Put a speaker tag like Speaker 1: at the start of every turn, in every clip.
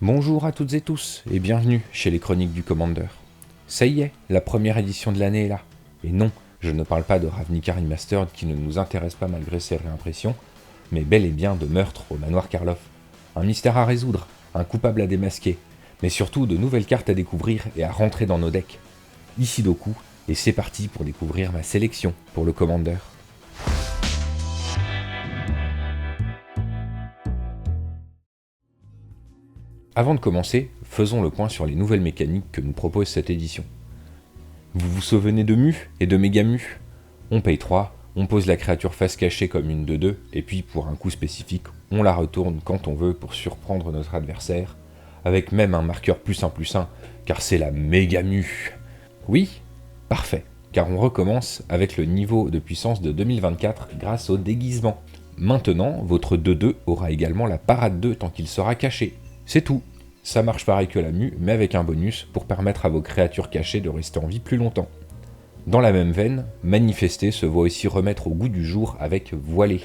Speaker 1: Bonjour à toutes et tous, et bienvenue chez les Chroniques du Commander. Ça y est, la première édition de l'année est là. Et non, je ne parle pas de Ravnica Remastered qui ne nous intéresse pas malgré ses réimpressions, mais bel et bien de meurtre au manoir Karlov. Un mystère à résoudre, un coupable à démasquer, mais surtout de nouvelles cartes à découvrir et à rentrer dans nos decks. Ici Doku, et c'est parti pour découvrir ma sélection pour le Commander. Avant de commencer, faisons le point sur les nouvelles mécaniques que nous propose cette édition. Vous vous souvenez de Mu et de Mégamu? On paye 3, on pose la créature face cachée comme une de 2, et puis pour un coup spécifique, on la retourne quand on veut pour surprendre notre adversaire, avec même un marqueur +1/+1, car c'est la Mégamu. Oui, parfait, car on recommence avec le niveau de puissance de 2024 grâce au déguisement. Maintenant, votre 2-2 aura également la parade 2 tant qu'il sera caché. C'est tout. Ça marche pareil que la mue, mais avec un bonus pour permettre à vos créatures cachées de rester en vie plus longtemps. Dans la même veine, Manifester se voit aussi remettre au goût du jour avec Voiler.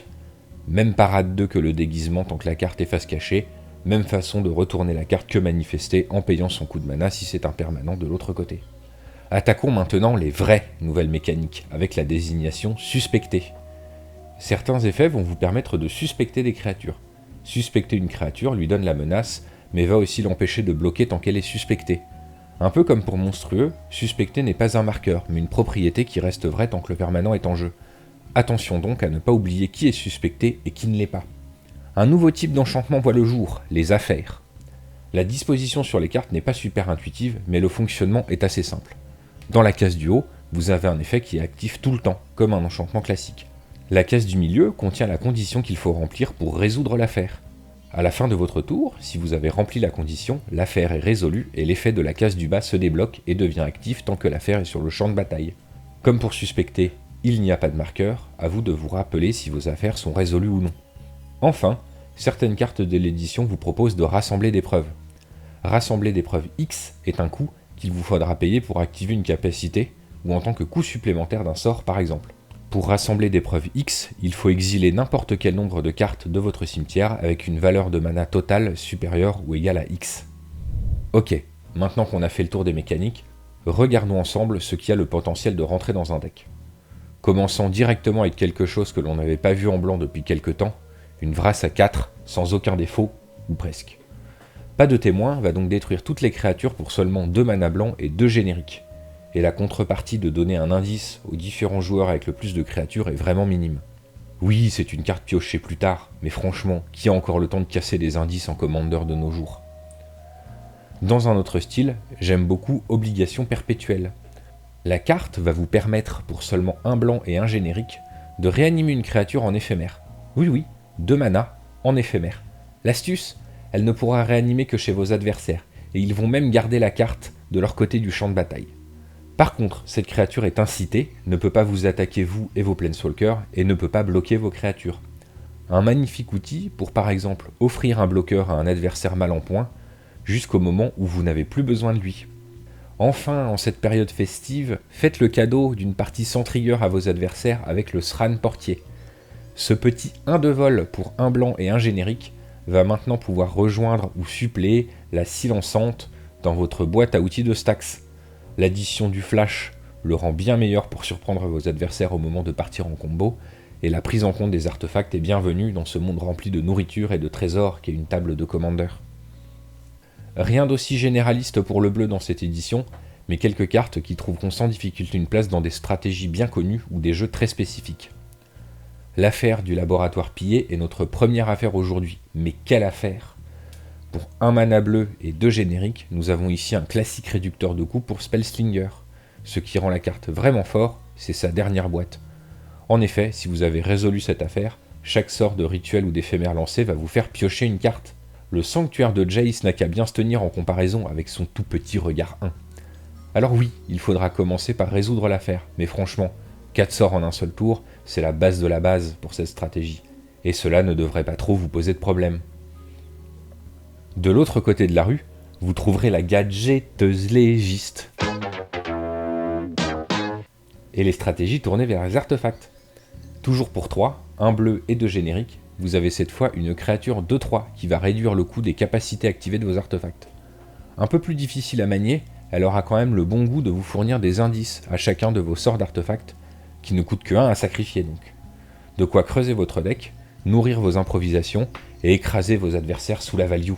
Speaker 1: Même parade 2 que le déguisement tant que la carte est face cachée, même façon de retourner la carte que Manifester en payant son coup de mana si c'est un permanent de l'autre côté. Attaquons maintenant les vraies nouvelles mécaniques, avec la désignation Suspecter. Certains effets vont vous permettre de suspecter des créatures. Suspecter une créature lui donne la menace, mais va aussi l'empêcher de bloquer tant qu'elle est suspectée. Un peu comme pour Monstrueux, suspecter n'est pas un marqueur, mais une propriété qui reste vraie tant que le permanent est en jeu. Attention donc à ne pas oublier qui est suspecté et qui ne l'est pas. Un nouveau type d'enchantement voit le jour, les affaires. La disposition sur les cartes n'est pas super intuitive, mais le fonctionnement est assez simple. Dans la case du haut, vous avez un effet qui est actif tout le temps, comme un enchantement classique. La case du milieu contient la condition qu'il faut remplir pour résoudre l'affaire. À la fin de votre tour, si vous avez rempli la condition, l'affaire est résolue et l'effet de la case du bas se débloque et devient actif tant que l'affaire est sur le champ de bataille. Comme pour suspecter, il n'y a pas de marqueur, à vous de vous rappeler si vos affaires sont résolues ou non. Enfin, certaines cartes de l'édition vous proposent de rassembler des preuves. Rassembler des preuves X est un coût qu'il vous faudra payer pour activer une capacité, ou en tant que coût supplémentaire d'un sort par exemple. Pour rassembler des preuves X, il faut exiler n'importe quel nombre de cartes de votre cimetière avec une valeur de mana totale supérieure ou égale à X. Ok, maintenant qu'on a fait le tour des mécaniques, regardons ensemble ce qui a le potentiel de rentrer dans un deck. Commençons directement avec quelque chose que l'on n'avait pas vu en blanc depuis quelque temps, une Vrasse à 4, sans aucun défaut, ou presque. Pas de témoin va donc détruire toutes les créatures pour seulement 2 mana blancs et 2 génériques. Et la contrepartie de donner un indice aux différents joueurs avec le plus de créatures est vraiment minime. Oui, c'est une carte piochée plus tard, mais franchement, qui a encore le temps de casser des indices en Commander de nos jours? Dans un autre style, j'aime beaucoup Obligation Perpétuelle. La carte va vous permettre, pour seulement 1 blanc et 1 générique, de réanimer une créature en éphémère. Oui, 2 mana en éphémère. L'astuce, elle ne pourra réanimer que chez vos adversaires, et ils vont même garder la carte de leur côté du champ de bataille. Par contre, cette créature est incitée, ne peut pas vous attaquer vous et vos Planeswalkers, et ne peut pas bloquer vos créatures. Un magnifique outil pour par exemple offrir un bloqueur à un adversaire mal en point, jusqu'au moment où vous n'avez plus besoin de lui. Enfin, en cette période festive, faites le cadeau d'une partie sans trigger à vos adversaires avec le Sran Portier. Ce petit 1 de vol pour 1 blanc et 1 générique va maintenant pouvoir rejoindre ou suppléer la Silençante dans votre boîte à outils de Stax. L'addition du flash le rend bien meilleur pour surprendre vos adversaires au moment de partir en combo, et la prise en compte des artefacts est bienvenue dans ce monde rempli de nourriture et de trésors qu'est une table de Commander. Rien d'aussi généraliste pour le bleu dans cette édition, mais quelques cartes qui trouveront sans difficulté une place dans des stratégies bien connues ou des jeux très spécifiques. L'affaire du laboratoire pillé est notre première affaire aujourd'hui, mais quelle affaire! Pour 1 mana bleu et 2 génériques, nous avons ici un classique réducteur de coût pour Spellslinger. Ce qui rend la carte vraiment fort, c'est sa dernière boîte. En effet, si vous avez résolu cette affaire, chaque sort de rituel ou d'éphémère lancé va vous faire piocher une carte. Le sanctuaire de Jace n'a qu'à bien se tenir en comparaison avec son tout petit regard 1. Alors oui, il faudra commencer par résoudre l'affaire, mais franchement, 4 sorts en un seul tour, c'est la base de la base pour cette stratégie. Et cela ne devrait pas trop vous poser de problème. De l'autre côté de la rue, vous trouverez la gadgeteuse légiste. Et les stratégies tournées vers les artefacts. Toujours pour 3, 1 bleu et 2 génériques, vous avez cette fois une créature 2-3 qui va réduire le coût des capacités activées de vos artefacts. Un peu plus difficile à manier, elle aura quand même le bon goût de vous fournir des indices à chacun de vos sorts d'artefacts, qui ne coûtent que 1 à sacrifier donc. De quoi creuser votre deck, nourrir vos improvisations et écraser vos adversaires sous la value.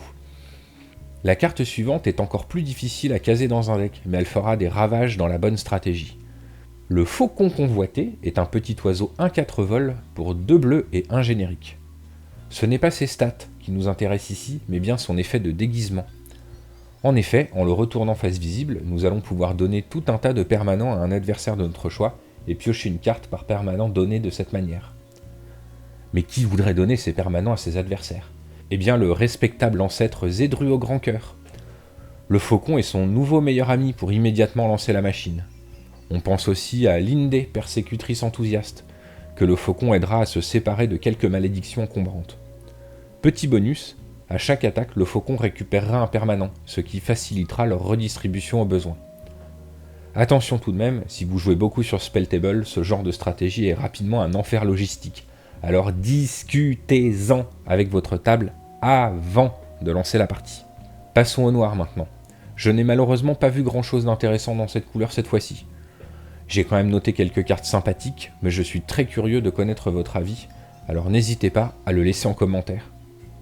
Speaker 1: La carte suivante est encore plus difficile à caser dans un deck, mais elle fera des ravages dans la bonne stratégie. Le Faucon Convoité est un petit oiseau 1/4 vol pour 2 bleus et 1 générique. Ce n'est pas ses stats qui nous intéressent ici, mais bien son effet de déguisement. En effet, en le retournant face visible, nous allons pouvoir donner tout un tas de permanents à un adversaire de notre choix et piocher une carte par permanent donné de cette manière. Mais qui voudrait donner ces permanents à ses adversaires ? Eh bien le respectable ancêtre Zedru au grand cœur. Le faucon est son nouveau meilleur ami pour immédiatement lancer la machine. On pense aussi à Linde, persécutrice enthousiaste, que le faucon aidera à se séparer de quelques malédictions encombrantes. Petit bonus, à chaque attaque, le faucon récupérera un permanent, ce qui facilitera leur redistribution au besoin. Attention tout de même, si vous jouez beaucoup sur Spelltable, ce genre de stratégie est rapidement un enfer logistique. Alors discutez-en avec votre table avant de lancer la partie. Passons au noir maintenant. Je n'ai malheureusement pas vu grand chose d'intéressant dans cette couleur cette fois-ci. J'ai quand même noté quelques cartes sympathiques, mais je suis très curieux de connaître votre avis, alors n'hésitez pas à le laisser en commentaire.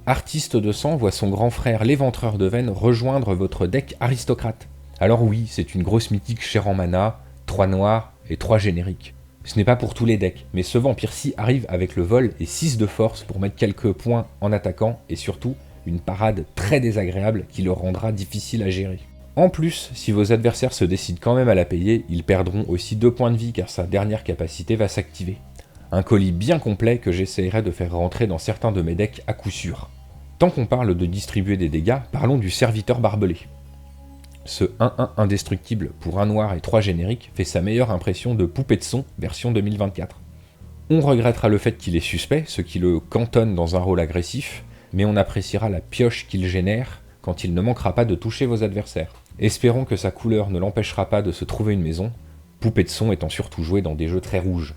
Speaker 1: Artiste de sang voit son grand frère l'Éventreur de Veine rejoindre votre deck aristocrate. Alors oui, c'est une grosse mythique chère en mana, 3 noirs et 3 génériques. Ce n'est pas pour tous les decks, mais ce vampire-ci arrive avec le vol et 6 de force pour mettre quelques points en attaquant, et surtout une parade très désagréable qui le rendra difficile à gérer. En plus, si vos adversaires se décident quand même à la payer, ils perdront aussi 2 points de vie car sa dernière capacité va s'activer. Un colis bien complet que j'essayerai de faire rentrer dans certains de mes decks à coup sûr. Tant qu'on parle de distribuer des dégâts, parlons du serviteur barbelé. Ce 1-1 indestructible pour 1 noir et 3 génériques fait sa meilleure impression de poupée de son version 2024. On regrettera le fait qu'il est suspect, ce qui le cantonne dans un rôle agressif, mais on appréciera la pioche qu'il génère quand il ne manquera pas de toucher vos adversaires. Espérons que sa couleur ne l'empêchera pas de se trouver une maison, poupée de son étant surtout jouée dans des jeux très rouges.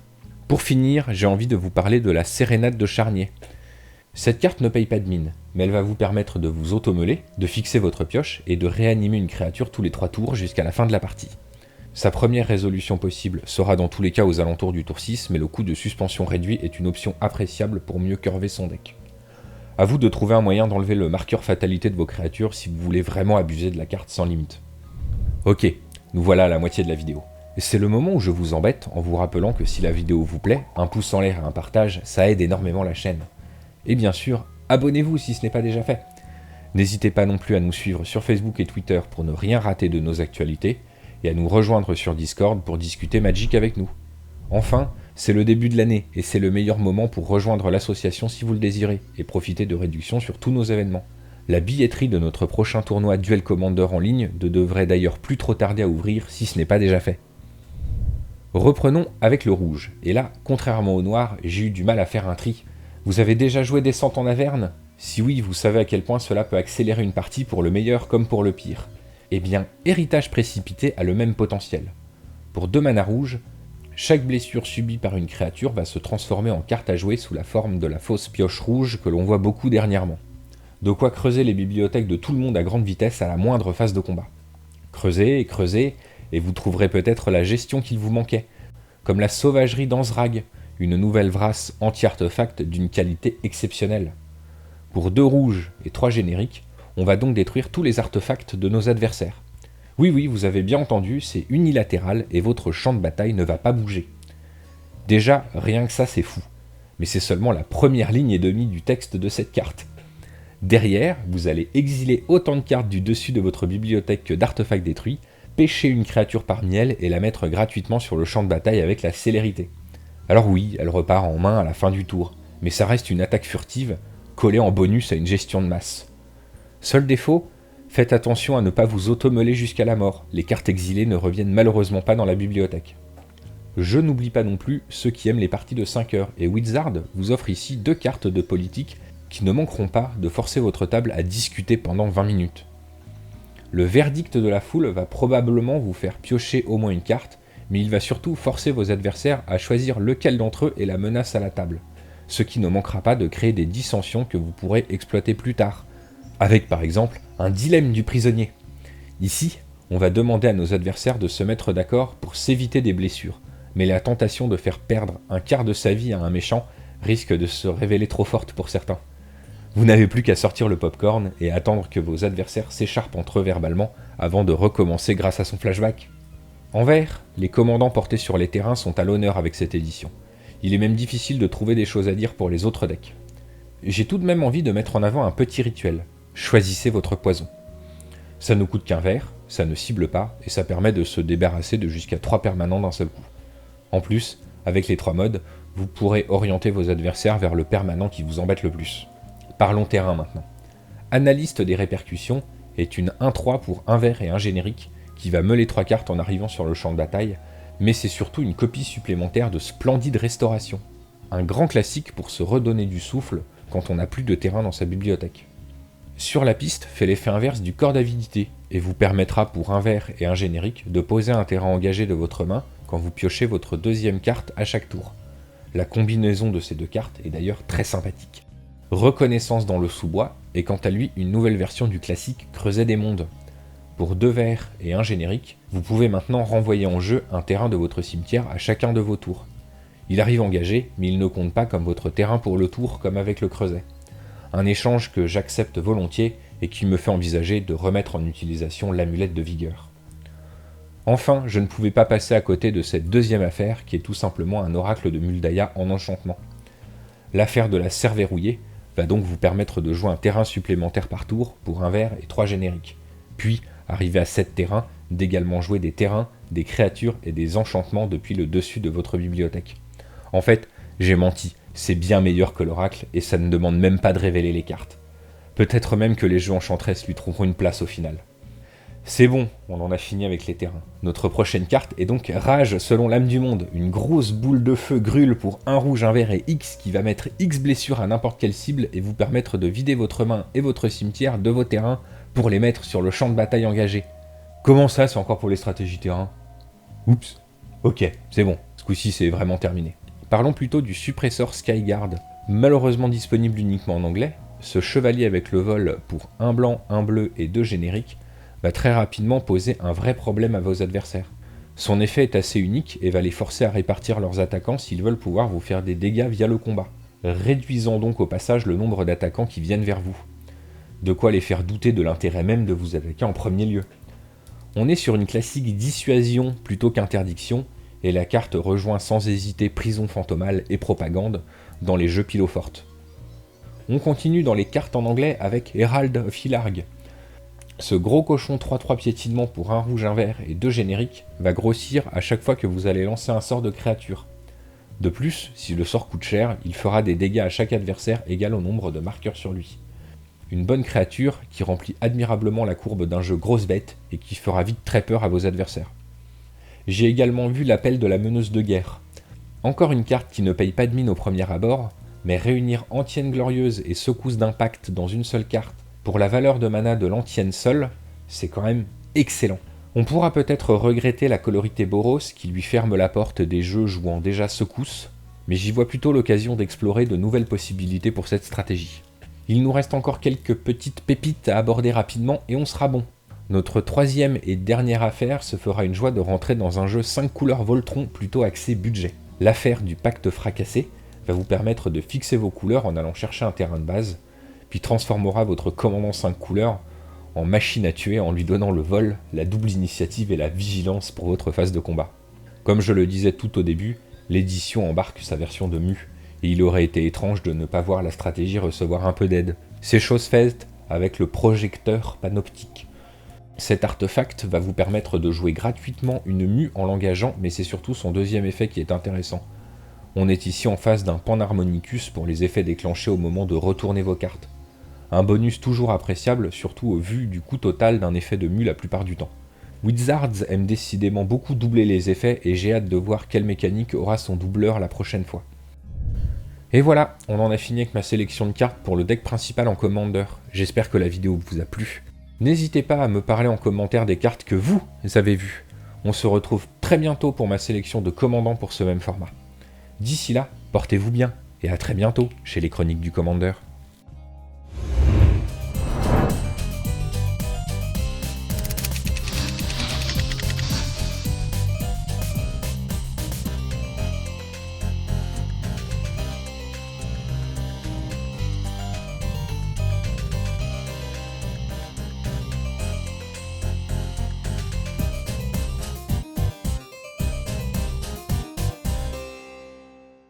Speaker 1: Pour finir, j'ai envie de vous parler de la Sérénade de Charnier. Cette carte ne paye pas de mine, mais elle va vous permettre de vous auto-meuler, de fixer votre pioche et de réanimer une créature tous les 3 tours jusqu'à la fin de la partie. Sa première résolution possible sera dans tous les cas aux alentours du tour 6, mais le coût de suspension réduit est une option appréciable pour mieux curver son deck. A vous de trouver un moyen d'enlever le marqueur fatalité de vos créatures si vous voulez vraiment abuser de la carte sans limite. Ok, nous voilà à la moitié de la vidéo. C'est le moment où je vous embête en vous rappelant que si la vidéo vous plaît, un pouce en l'air et un partage, ça aide énormément la chaîne. Et bien sûr, abonnez-vous si ce n'est pas déjà fait. N'hésitez pas non plus à nous suivre sur Facebook et Twitter pour ne rien rater de nos actualités, et à nous rejoindre sur Discord pour discuter Magic avec nous. Enfin, c'est le début de l'année, et c'est le meilleur moment pour rejoindre l'association si vous le désirez, et profiter de réductions sur tous nos événements. La billetterie de notre prochain tournoi Duel Commander en ligne ne devrait d'ailleurs plus trop tarder à ouvrir si ce n'est pas déjà fait. Reprenons avec le rouge, et là, contrairement au noir, j'ai eu du mal à faire un tri. Vous avez déjà joué Descente en Averne ? Si oui, vous savez à quel point cela peut accélérer une partie pour le meilleur comme pour le pire. Eh bien, Héritage Précipité a le même potentiel. Pour 2 mana rouges, chaque blessure subie par une créature va se transformer en carte à jouer sous la forme de la fausse pioche rouge que l'on voit beaucoup dernièrement. De quoi creuser les bibliothèques de tout le monde à grande vitesse à la moindre phase de combat. Creusez, et vous trouverez peut-être la gestion qu'il vous manquait, comme la sauvagerie d'Anzrag, une nouvelle vrasse anti-artefact d'une qualité exceptionnelle. Pour 2 rouges et 3 génériques, on va donc détruire tous les artefacts de nos adversaires. Oui, vous avez bien entendu, c'est unilatéral et votre champ de bataille ne va pas bouger. Déjà, rien que ça c'est fou, mais c'est seulement la première ligne et demie du texte de cette carte. Derrière, vous allez exiler autant de cartes du dessus de votre bibliothèque que d'artefacts détruits, pêcher une créature parmi elles et la mettre gratuitement sur le champ de bataille avec la célérité. Alors oui, elle repart en main à la fin du tour, mais ça reste une attaque furtive, collée en bonus à une gestion de masse. Seul défaut, faites attention à ne pas vous auto-meuler jusqu'à la mort, les cartes exilées ne reviennent malheureusement pas dans la bibliothèque. Je n'oublie pas non plus ceux qui aiment les parties de 5 heures, et Wizard vous offre ici 2 cartes de politique qui ne manqueront pas de forcer votre table à discuter pendant 20 minutes. Le verdict de la foule va probablement vous faire piocher au moins une carte, mais il va surtout forcer vos adversaires à choisir lequel d'entre eux est la menace à la table. ce qui ne manquera pas de créer des dissensions que vous pourrez exploiter plus tard, avec par exemple un dilemme du prisonnier. Ici, on va demander à nos adversaires de se mettre d'accord pour s'éviter des blessures, mais la tentation de faire perdre un quart de sa vie à un méchant risque de se révéler trop forte pour certains. Vous n'avez plus qu'à sortir le popcorn et attendre que vos adversaires s'écharpent entre eux verbalement avant de recommencer grâce à son flashback. En vert, les commandants portés sur les terrains sont à l'honneur avec cette édition. Il est même difficile de trouver des choses à dire pour les autres decks. J'ai tout de même envie de mettre en avant un petit rituel. Choisissez votre poison. Ça ne coûte qu'un vert, ça ne cible pas, et ça permet de se débarrasser de jusqu'à 3 permanents d'un seul coup. En plus, avec les 3 modes, vous pourrez orienter vos adversaires vers le permanent qui vous embête le plus. Parlons terrain maintenant. Analyste des répercussions est une 1-3 pour un vert et un générique qui va meuler 3 cartes en arrivant sur le champ de bataille, mais c'est surtout une copie supplémentaire de Splendide Restauration. Un grand classique pour se redonner du souffle quand on n'a plus de terrain dans sa bibliothèque. Sur la piste, fait l'effet inverse du corps d'avidité et vous permettra pour un vert et un générique de poser un terrain engagé de votre main quand vous piochez votre deuxième carte à chaque tour. La combinaison de ces 2 cartes est d'ailleurs très sympathique. Reconnaissance dans le sous-bois est quant à lui une nouvelle version du classique Creuset des mondes. Pour 2 verts et un générique, vous pouvez maintenant renvoyer en jeu un terrain de votre cimetière à chacun de vos tours. Il arrive engagé, mais il ne compte pas comme votre terrain pour le tour comme avec le creuset. Un échange que j'accepte volontiers et qui me fait envisager de remettre en utilisation l'amulette de vigueur. Enfin, je ne pouvais pas passer à côté de cette deuxième affaire qui est tout simplement un oracle de Muldaya en enchantement. L'affaire de la serre verrouillée va donc vous permettre de jouer un terrain supplémentaire par tour pour un vert et 3 génériques. Puis, arrivé à 7 terrains, d'également jouer des terrains, des créatures et des enchantements depuis le dessus de votre bibliothèque. En fait, j'ai menti, c'est bien meilleur que l'oracle et ça ne demande même pas de révéler les cartes. Peut-être même que les jeux enchanteresses lui trouveront une place au final. C'est bon, on en a fini avec les terrains. Notre prochaine carte est donc Rage selon l'âme du monde, une grosse boule de feu grûle pour un rouge, un vert et X qui va mettre X blessures à n'importe quelle cible et vous permettre de vider votre main et votre cimetière de vos terrains pour les mettre sur le champ de bataille engagé. Comment ça, c'est encore pour les stratégies terrain? Oups. Ok, c'est bon, ce coup-ci c'est vraiment terminé. Parlons plutôt du suppresseur Skyguard. Malheureusement disponible uniquement en anglais, ce chevalier avec le vol pour un blanc, un bleu et 2 génériques va très rapidement poser un vrai problème à vos adversaires. Son effet est assez unique et va les forcer à répartir leurs attaquants s'ils veulent pouvoir vous faire des dégâts via le combat, réduisant donc au passage le nombre d'attaquants qui viennent vers vous. De quoi les faire douter de l'intérêt même de vous attaquer en premier lieu. On est sur une classique dissuasion plutôt qu'interdiction, et la carte rejoint sans hésiter Prison Fantomale et Propagande dans les jeux pile forte. On continue dans les cartes en anglais avec Herald of Ilarg. Ce gros cochon 3-3 piétinement pour un rouge, un vert et 2 génériques va grossir à chaque fois que vous allez lancer un sort de créature. De plus, si le sort coûte cher, il fera des dégâts à chaque adversaire égal au nombre de marqueurs sur lui. Une bonne créature qui remplit admirablement la courbe d'un jeu grosse bête et qui fera vite très peur à vos adversaires. J'ai également vu l'appel de la meneuse de guerre. Encore une carte qui ne paye pas de mine au premier abord, mais réunir Antienne Glorieuse et Secousse d'Impact dans une seule carte pour la valeur de mana de l'Antienne seule, c'est quand même excellent. On pourra peut-être regretter la colorité Boros qui lui ferme la porte des jeux jouant déjà Secousse, mais j'y vois plutôt l'occasion d'explorer de nouvelles possibilités pour cette stratégie. Il nous reste encore quelques petites pépites à aborder rapidement et on sera bon. Notre troisième et dernière affaire se fera une joie de rentrer dans un jeu 5 couleurs Voltron plutôt axé budget. L'affaire du pacte fracassé va vous permettre de fixer vos couleurs en allant chercher un terrain de base, puis transformera votre commandant 5 couleurs en machine à tuer en lui donnant le vol, la double initiative et la vigilance pour votre phase de combat. Comme je le disais tout au début, l'édition embarque sa version de Mu, et il aurait été étrange de ne pas voir la stratégie recevoir un peu d'aide. C'est chose faite avec le projecteur panoptique. Cet artefact va vous permettre de jouer gratuitement une mue en l'engageant, mais c'est surtout son deuxième effet qui est intéressant. On est ici en face d'un Panharmonicus pour les effets déclenchés au moment de retourner vos cartes. Un bonus toujours appréciable, surtout au vu du coût total d'un effet de mue la plupart du temps. Wizards aime décidément beaucoup doubler les effets et j'ai hâte de voir quelle mécanique aura son doubleur la prochaine fois. Et voilà, on en a fini avec ma sélection de cartes pour le deck principal en Commander. J'espère que la vidéo vous a plu. N'hésitez pas à me parler en commentaire des cartes que vous avez vues. On se retrouve très bientôt pour ma sélection de commandants pour ce même format. D'ici là, portez-vous bien. et à très bientôt chez les Chroniques du Commandeur.